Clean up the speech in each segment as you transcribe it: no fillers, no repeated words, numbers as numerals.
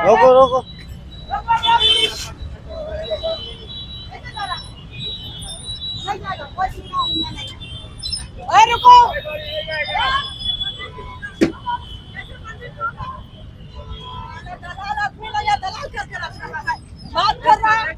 रोको रोको। रुको। बात कर रहा है।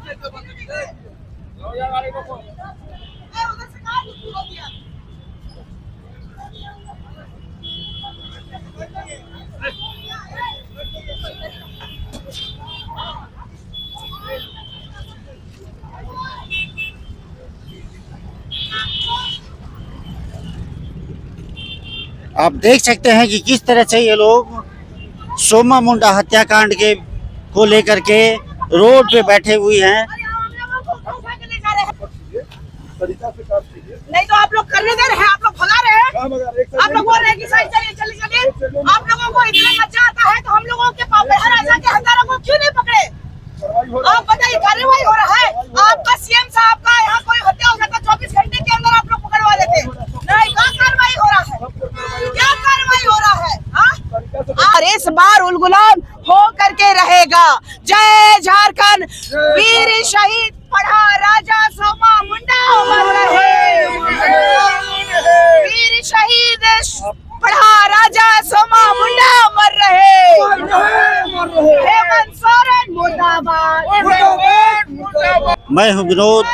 आप देख सकते हैं कि किस तरह से ये लोग सोमा मुंडा हत्याकांड के को लेकर के रोड पे बैठे हुए हैं। नहीं तो आप लोग करने दे रहे हैं, आप लोग भगा रहे हैं, आप लोग बोल रहे हैं कि साइड चलिए चलिए चलिए। आप लोगों को इतना मजा आता है तो हम लोगों के महाराजा के हत्यारों को क्यों नहीं पकड़े? आप बताइए, कार्रवाई हो रहा है। आपका सीएम साहब का यहाँ कोई हत्या हो जाता 24 घंटे के अंदर आप लोग पकड़वा लेते। नहीं, क्या कार्रवाई हो रहा है? क्या कार्रवाई हो रहा है? और इस बार उलगुलान हो करके रहेगा। जय झारखंड, वीर शहीद पढ़ा राजा सोमा मुंडा अमर रहे। वीर शहीद पढ़ा राजा सोमा मुंडा अमर रहे। हेमंत सोरेन मुर्दाबाद। मैं हूं विनोद,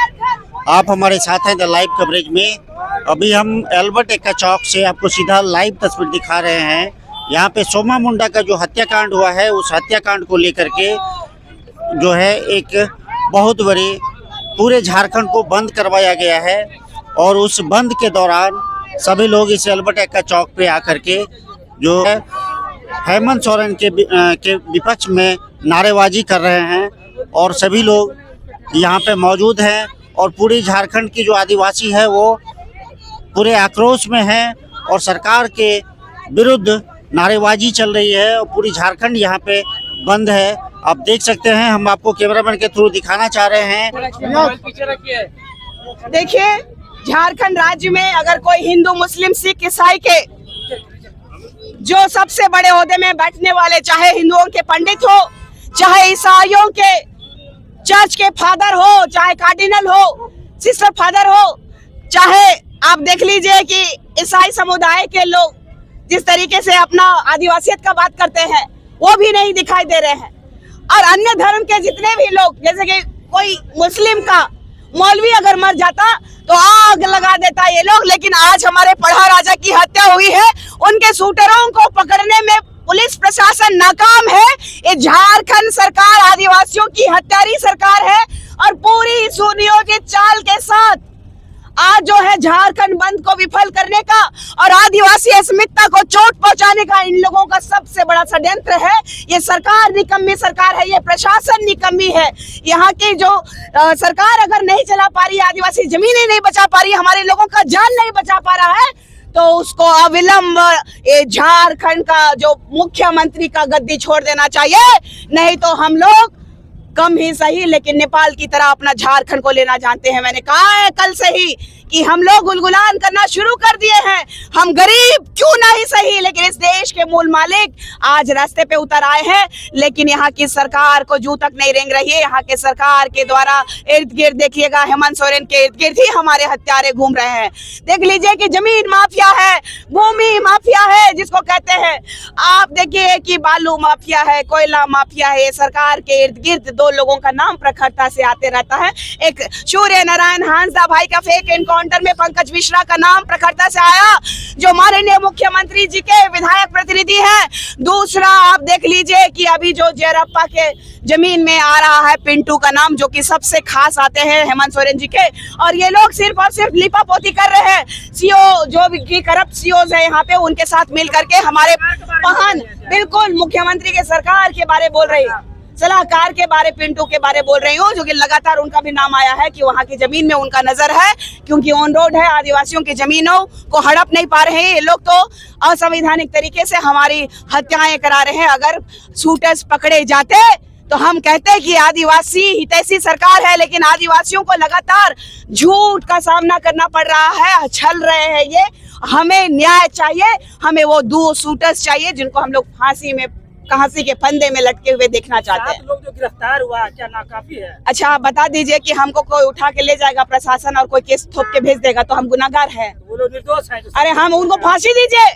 आप हमारे साथ हैं द लाइव कवरेज में। अभी हम एल्बर्ट एक्का चौक से आपको सीधा लाइव तस्वीर दिखा रहे हैं। यहाँ पे सोमा मुंडा का जो हत्याकांड हुआ है, उस हत्याकांड को लेकर के जो है एक बहुत बड़ी पूरे झारखंड को बंद करवाया गया है। और उस बंद के दौरान सभी लोग इस एल्बर्ट एक्का चौक पे आकर के जो है हेमंत सोरेन के विपक्ष में नारेबाजी कर रहे हैं। और सभी लोग यहाँ पे मौजूद हैं और पूरी झारखंड की जो आदिवासी है वो पूरे आक्रोश में है और सरकार के विरुद्ध नारेबाजी चल रही है और पूरी झारखंड यहाँ पे बंद है। आप देख सकते हैं, हम आपको कैमरामैन के थ्रू दिखाना चाह रहे हैं। देखिए, झारखंड राज्य में अगर कोई हिंदू मुस्लिम सिख ईसाई के जो सबसे बड़े ओहदे में बैठने वाले, चाहे हिंदुओं के पंडित हो, चाहे ईसाइयों के चर्च के फादर हो, चाहे कार्डिनल हो, सिस्टर फादर हो, चाहे आप देख लीजिए कि ईसाई समुदाय के लोग जिस तरीके से अपना आदिवासियत का बात करते हैं वो भी नहीं दिखाई दे रहे हैं। और अन्य धर्म के जितने भी लोग, जैसे कि कोई मुस्लिम का मौलवी अगर मर जाता तो आग लगा देता ये लोग। लेकिन आज हमारे पढ़ा राजा की हत्या हुई है, उनके शूटरों को पकड़ने में पुलिस प्रशासन नाकाम है। ये झारखंड सरकार आदिवासियों की हत्यारी सरकार है और पूरी सुनियोजित चाल के साथ आज जो है झारखंड बंद को विफल करने का और आदिवासी अस्मिता को चोट पहुंचाने का इन लोगों का सबसे बड़ा षड्यंत्र है। ये सरकार निकम्मी सरकार है, ये प्रशासन निकम्मी है। यहाँ की जो सरकार अगर नहीं चला पा रही, आदिवासी जमीनें नहीं बचा पा रही, हमारे लोगों का जान नहीं बचा पा रहा है, तो उसको अविलंब ये झारखंड का जो मुख्यमंत्री का गद्दी छोड़ देना चाहिए। नहीं तो हम लोग कम ही सही लेकिन नेपाल की तरह अपना झारखंड को लेना जानते हैं। मैंने कहा है कल से ही कि हम लोग गुलगुलान करना शुरू कर दिए हैं। हम गरीब क्यों नहीं सही, लेकिन इस देश के मूल मालिक आज रास्ते पे उतर आए हैं। लेकिन यहाँ की सरकार को जू तक नहीं रेंग रही है। यहाँ के सरकार के द्वारा इर्द गिर्द देखिएगा, हेमंत सोरेन के इर्द गिर्द ही हमारे हत्यारे घूम रहे हैं। देख लीजिए कि जमीन माफिया है, भूमि माफिया है जिसको कहते हैं। आप देखिए कि बालू माफिया है, कोयला माफिया है। सरकार के इर्द गिर्द दो लोगों का नाम प्रखरता से आते रहता है। एक सूर्य नारायण हांसदा भाई का फेक एनकाउंटर में पंकज मिश्रा का नाम प्रखरता से आया, जो माननीय मुख्यमंत्री जी के विधायक प्रतिनिधि हैं। दूसरा आप देख लीजिए कि अभी जो जेरप्पा के जमीन में आ रहा है पिंटू का नाम, जो कि सबसे खास आते हैं हेमंत सोरेन जी के। और ये लोग सिर्फ और सिर्फ लिपापोती कर रहे हैं। सीओ जो भी करप्ट सीओज है यहाँ पे, उनके साथ मिल करके हमारे महान बिल्कुल मुख्यमंत्री के सरकार के बारे बोल रही, सलाहकार के बारे, पिंटू के बारे बोल रही हूँ, जो कि लगातार उनका भी नाम आया है कि वहाँ की जमीन में उनका नजर है, क्योंकि ऑन रोड है। आदिवासियों की जमीनों को हड़प नहीं पा रहे हैं ये लोग, तो असंवैधानिक तरीके से हमारी हत्याएं करा रहे हैं। अगर शूटर्स पकड़े जाते तो हम कहते हैं कि आदिवासी हितैषी सरकार है, लेकिन आदिवासियों को लगातार झूठ का सामना करना पड़ रहा है, छल रहे हैं ये। हमें न्याय चाहिए, हमें वो 2 शूटर्स चाहिए जिनको हम लोग फांसी में कहासी के फंदे में लटके हुए देखना चाहते हैं। 7 लोग जो गिरफ्तार हुआ क्या नाकाफी है? अच्छा, आप बता दीजिए कि हमको कोई उठा के ले जाएगा प्रशासन और कोई केस थोप के भेज देगा तो हम गुनाहगार हैं? वो लोग निर्दोष हैं। अरे हम उनको फांसी दीजिए,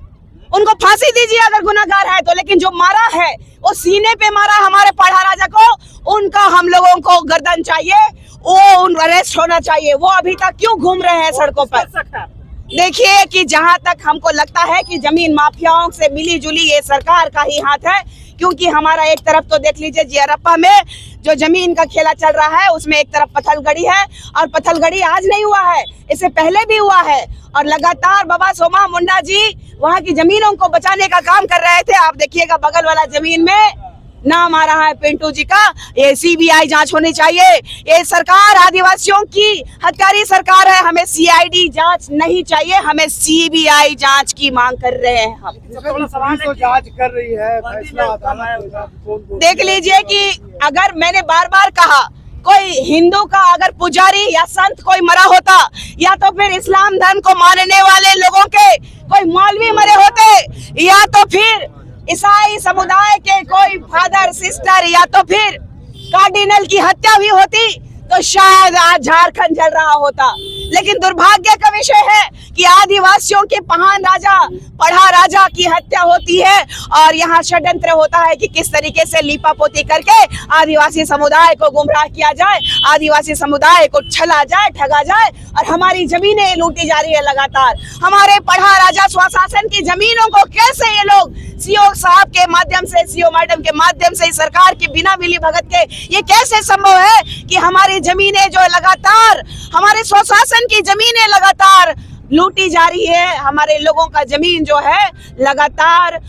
उनको फांसी दीजिए अगर गुनाहगार है तो। लेकिन जो मारा है वो सीने पे मारा हमारे पढ़ा राजा को, उनका हम लोगों को गर्दन चाहिए, वो उन अरेस्ट होना चाहिए। वो अभी तक क्यों घूम रहे हैं सड़कों पर? देखिए कि जहां तक हमको लगता है कि जमीन माफियाओं से मिली जुली ये सरकार का ही हाथ है, क्योंकि हमारा एक तरफ तो देख लीजिए जियारप्पा में जो जमीन का खेला चल रहा है उसमें एक तरफ पत्थलगड़ी है, और पत्थलगड़ी आज नहीं हुआ है, इससे पहले भी हुआ है, और लगातार बाबा सोमा मुंडा जी वहां की जमीनों को बचाने का काम कर रहे थे। आप देखिएगा बगल वाला जमीन में नाम आ रहा है पिंटू जी का। ये सीबीआई जांच होनी चाहिए। ये सरकार आदिवासियों की हत्यारी सरकार है, हमें सीआईडी जांच नहीं चाहिए, हमें सीबीआई जांच की मांग कर रहे हैं हम। तो जांच कर रही है, फैसला देख लीजिए कि अगर मैंने बार बार कहा कोई हिंदू का अगर पुजारी या संत कोई मरा होता, या तो फिर इस्लाम धर्म को मानने वाले लोगों के कोई मौलवी मरे होते, या तो फिर ईसाई समुदाय के कोई फादर सिस्टर, या तो फिर कार्डिनल की हत्या भी होती, तो शायद आज झारखंड जल रहा होता। लेकिन दुर्भाग्य का विषय है कि आदिवासियों के महान राजा पढ़ा राजा की हत्या होती है, और यहाँ षड्यंत्र होता है कि किस तरीके से लीपापोती करके आदिवासी समुदाय को गुमराह किया जाए, आदिवासी समुदाय को छला जाए, ठगा जाए, और हमारी जमीनें लूटी जा रही है लगातार। हमारे पढ़ा राजा स्वशासन की जमीनों को कैसे ये लोग सीओ साहब के माध्यम से, सीओ मैडम के माध्यम से, सरकार के बिना मिली भगत के, ये कैसे संभव है कि हमारी जमीनें जो लगातार, हमारे स्वशासन की जमीनें लगातार लूटी जा रही है, हमारे लोगों का जमीन जो है लगातार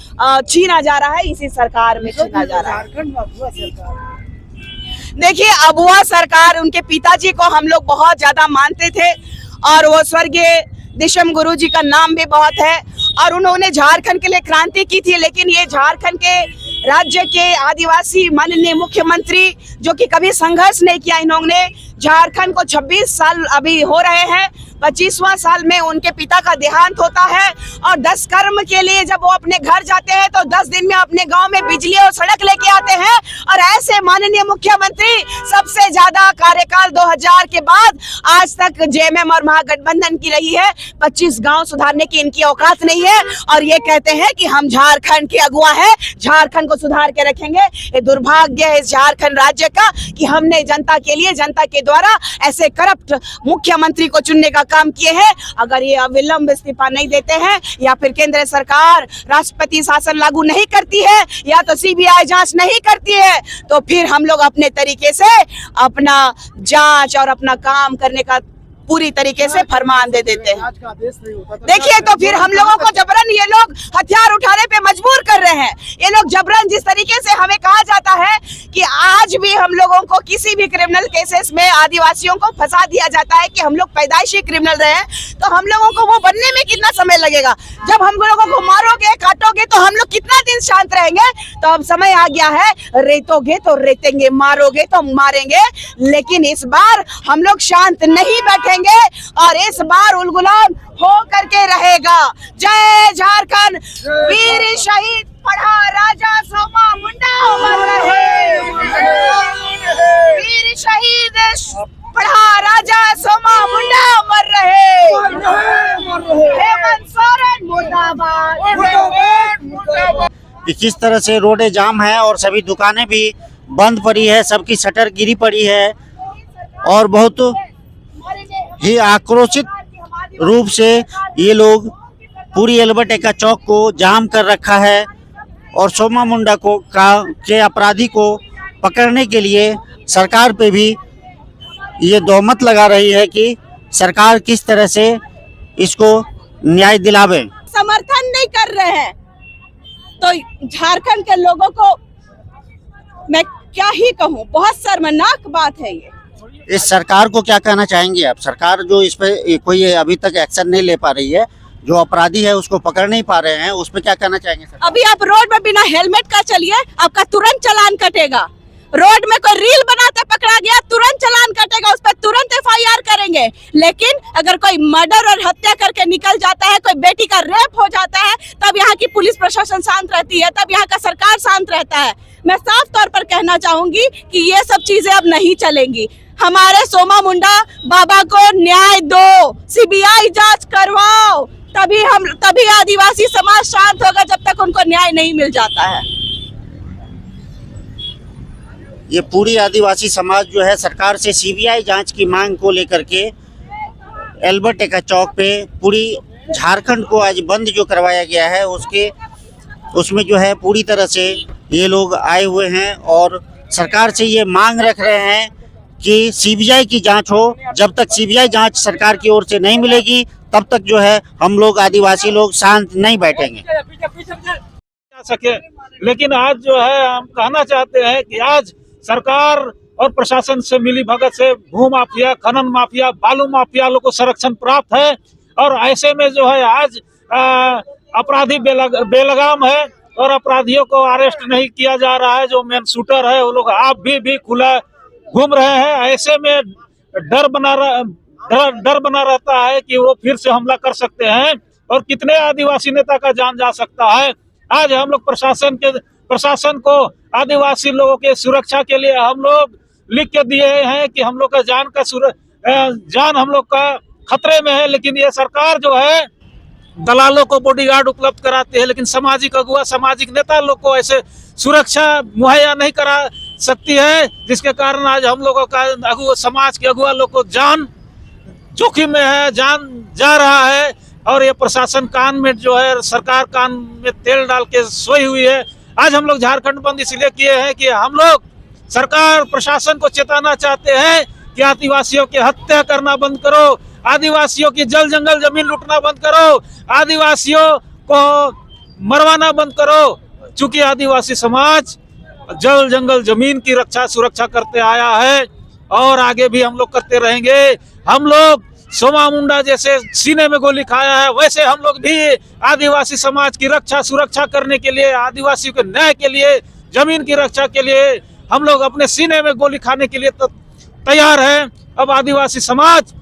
छीना जा रहा है, इसी सरकार में छीना जा रहा है। देखिए, अबुआ सरकार, उनके पिताजी को हम लोग बहुत ज्यादा मानते थे, और वो स्वर्गीय दिशम गुरु जी का नाम भी बहुत है, और उन्होंने झारखंड के लिए क्रांति की थी। लेकिन ये झारखंड के राज्य के आदिवासी माननीय मुख्यमंत्री जो कि कभी संघर्ष नहीं किया, इन्होंने झारखंड को 26 साल अभी हो रहे हैं, 25वां साल में उनके पिता का देहांत होता है, और 10 कर्म के लिए जब वो अपने घर जाते हैं तो 10 दिन में अपने गांव में बिजली और सड़क लेके आते हैं। और ऐसे माननीय मुख्यमंत्री सबसे ज्यादा कार्यकाल 2000 के बाद आज तक जेएमएम और महागठबंधन की रही है। 25 गांव सुधारने की इनकी औकात नहीं है, और ये कहते हैं कि हम झारखंड के अगुआ हैं, झारखंड को सुधार के रखेंगे। ये दुर्भाग्य है इस झारखंड राज्य का कि हमने जनता के लिए, जनता के द्वारा ऐसे करप्ट मुख्यमंत्री को चुनने का काम किए हैं। अगर ये अविलंब इस्तीफा नहीं देते हैं, या फिर केंद्र सरकार राष्ट्रपति शासन लागू नहीं करती है, या तो सीबीआई जांच नहीं करती है, तो फिर हम लोग अपने तरीके से अपना जांच और अपना काम करने का पूरी तरीके से फरमान दे देते हैं। देखिए, तो फिर हम लोगों को जबरन ये लोग हथियार उठाने पे मजबूर कर रहे हैं। ये लोग जबरन, जिस तरीके से हमें कहा जाता है कि आज भी हम लोगों को किसी भी क्रिमिनल केसेस में आदिवासियों को फंसा दिया जाता है कि हम लोग पैदाइशी क्रिमिनल रहे हैं, तो हम लोगों को वो बनने में कितना समय लगेगा? जब हम लोगों को मारोगे, काटोगे, तो हम लोग कितना दिन शांत रहेंगे? तो अब समय आ गया है, रेतोगे तो रेतेंगे, मारोगे तो मारेंगे, लेकिन इस बार हम लोग शांत नहीं बैठेंगे, और इस बार उलगुलान हो करके रहेगा। जय झारखंड, वीर शहीद पढ़ा राजा सोमा मुंडा अमर रहे। वीर शहीद पढ़ा राजा सोमा मुंडा अमर रहे। हेमंत सोरेन मुर्दाबाद। कि किस तरह से रोडें जाम है और सभी दुकानें भी बंद पड़ी है, सबकी शटर गिरी पड़ी है, और बहुत ही आक्रोशित रूप से ये लोग पूरी एल्बर्ट एक्का चौक को जाम कर रखा है, और सोमा मुंडा को के अपराधी को पकड़ने के लिए सरकार पे भी ये तोहमत लगा रही है कि सरकार किस तरह से इसको न्याय दिलावे। समर्थन नहीं कर रहे हैं, तो झारखंड के लोगों को मैं क्या ही कहूँ, बहुत शर्मनाक बात है ये। इस सरकार को क्या कहना चाहेंगे आप? सरकार जो इस पे कोई अभी तक एक्शन नहीं ले पा रही है, जो अपराधी है उसको पकड़ नहीं पा रहे हैं, उस पे क्या कहना चाहेंगे सर? अभी आप रोड में बिना हेलमेट का चलिए, आपका तुरंत चालान कटेगा। रोड में कोई रील बनाते पकड़ा गया, तुरंत चालान कटेगा, उस पर तुरंत FIR करेंगे। लेकिन अगर कोई मर्डर और हत्या करके निकल जाता है, कोई बेटी का रेप हो जाता है, तब यहाँ की पुलिस प्रशासन शांत रहती है, तब यहाँ का सरकार शांत रहता है। मैं साफ तौर पर कहना चाहूंगी कि ये सब चीजें अब नहीं चलेंगी। हमारे सोमा मुंडा बाबा को न्याय दो, CBI जांच करवाओ, तभी आदिवासी समाज शांत होगा, जब तक उनको न्याय नहीं मिल जाता है। ये पूरी आदिवासी समाज जो है सरकार से CBI जांच की मांग को लेकर के एल्बर्ट एक्का चौक पे पूरी झारखंड को आज बंद जो करवाया गया है उसमें जो है पूरी तरह से ये लोग आए हुए हैं और सरकार से ये मांग रख रहे हैं कि CBI की जांच हो। जब तक CBI जांच सरकार की ओर से नहीं मिलेगी तब तक जो है हम लोग आदिवासी लोग शांत नहीं बैठेंगे। जा सके, लेकिन आज जो है हम कहना चाहते हैं कि आज सरकार और प्रशासन से मिली भगत से भू माफिया, खनन माफिया, बालू माफिया लोग को संरक्षण प्राप्त है और ऐसे में जो है आज अपराधी बेलगाम है और अपराधियों को अरेस्ट नहीं किया जा रहा है। जो मेन शूटर है वो लोग आप भी खुला घूम रहे हैं। ऐसे में डर बना रहता है कि वो फिर से हमला कर सकते हैं और कितने आदिवासी नेता का जान जा सकता है। आज हम लोग प्रशासन को आदिवासी लोगों के सुरक्षा के लिए हम लोग लिख के दिए हैं कि हम लोग का जान हम लोग का खतरे में है, लेकिन ये सरकार जो है दलालों को बॉडीगार्ड उपलब्ध कराती है, लेकिन सामाजिक अगुआ, सामाजिक नेता लोग को ऐसे सुरक्षा मुहैया नहीं करा सकती है, जिसके कारण आज हम लोगों का समाज के अगुआ लोग को जान जोखिम में है, जान जा रहा है। और ये प्रशासन कान में जो है सरकार कान में तेल डाल के सोई हुई है। आज हम लोग झारखंड बंद इसलिए किए हैं कि हम लोग सरकार प्रशासन को चेताना चाहते हैं कि आदिवासियों की हत्या करना बंद करो, आदिवासियों की जल जंगल जमीन लूटना बंद करो, आदिवासियों को मरवाना बंद करो। चूंकि आदिवासी समाज जल जंगल जमीन की रक्षा सुरक्षा करते आया है और आगे भी हम लोग करते रहेंगे। हम लोग सोमा मुंडा जैसे सीने में गोली खाया है, वैसे हम लोग भी आदिवासी समाज की रक्षा सुरक्षा करने के लिए, आदिवासियों के न्याय के लिए, जमीन की रक्षा के लिए हम लोग अपने सीने में गोली खाने के लिए तैयार हैं। अब आदिवासी समाज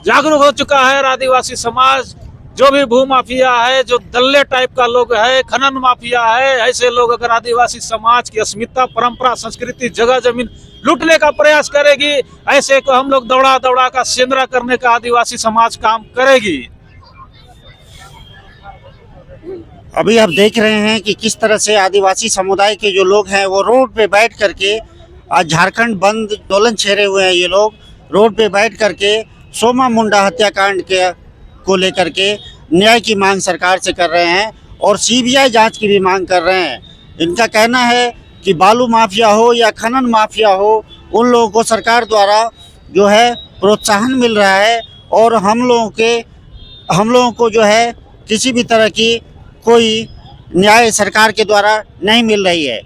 जागरूक हो चुका है और आदिवासी समाज जो भी भू माफिया है, जो दल्ले टाइप का लोग है, खनन माफिया है, ऐसे लोग अगर आदिवासी समाज की अस्मिता, परंपरा, संस्कृति, जगह जमीन लूटने का प्रयास करेगी, ऐसे को हम लोग दौड़ा का सेंद्रा करने का आदिवासी समाज काम करेगी। अभी आप देख रहे हैं कि किस तरह से आदिवासी समुदाय के जो लोग हैं वो रोड पे बैठ करके आज झारखंड बंद आंदोलन छेड़े हुए हैं। ये लोग रोड पे बैठ करके सोमा मुंडा हत्याकांड को लेकर के न्याय की मांग सरकार से कर रहे हैं और CBI जांच की भी मांग कर रहे हैं। इनका कहना है कि बालू माफिया हो या खनन माफिया हो, उन लोगों को सरकार द्वारा जो है प्रोत्साहन मिल रहा है और हम लोगों को जो है किसी भी तरह की कोई न्याय सरकार के द्वारा नहीं मिल रही है।